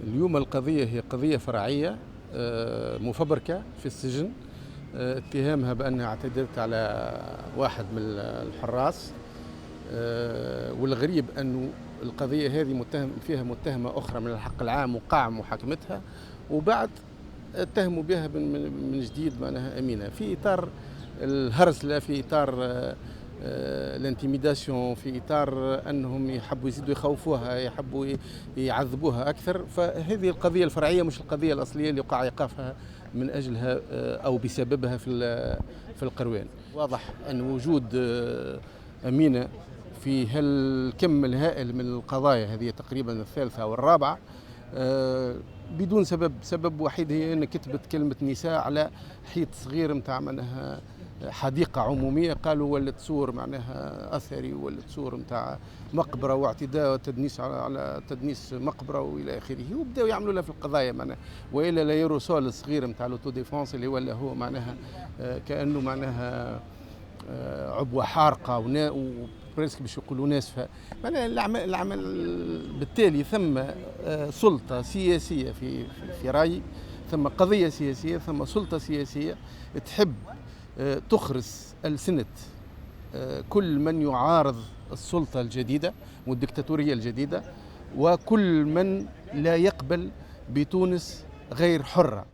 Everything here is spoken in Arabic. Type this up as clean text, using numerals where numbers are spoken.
اليوم القضية هي قضية فرعية مفبركة في السجن. اتهامها بأنها اعتدت على واحد من الحراس. والغريب أنه القضية هذه متهم فيها متهمة أخرى من الحق العام وقع محاكمتها، وبعد اتهموا بها من جديد معناها أمينة في إطار الهرسلة، في إطار الانتيميداسيون، في إطار أنهم يحبوا يزيدوا يخوفوها، يحبوا يعذبوها أكثر. فهذه القضية الفرعية مش القضية الأصلية اللي وقع إيقافها من أجلها أو بسببها في القروان. واضح أن وجود أمينة في هالكم الهائل من القضايا، هذه تقريبا الثالثة أو الرابعة، بدون سبب وحيد، هي أن كتبت كلمة نساء على حيط صغير متاع معناها حديقة عمومية، قالوا ولت صور معناها أثري، ولت صور متاع مقبرة واعتداء وتدنيس على تدنيس مقبرة وإلى آخره، وبدأوا يعملوا لها في القضايا معناها. وإلا لا يروا سول الصغير متاع لوتو ديفونس اللي ولا هو معناها كأنه معناها عبوة حارقة وبريسك باش يقولوا ناسفة. معناها العمل بالتالي ثم سلطة سياسية في رأيي، ثم قضية سياسية، ثم سلطة سياسية تحب تخرس ألسنة كل من يعارض السلطة الجديدة والدكتاتورية الجديدة، وكل من لا يقبل بتونس غير حرة.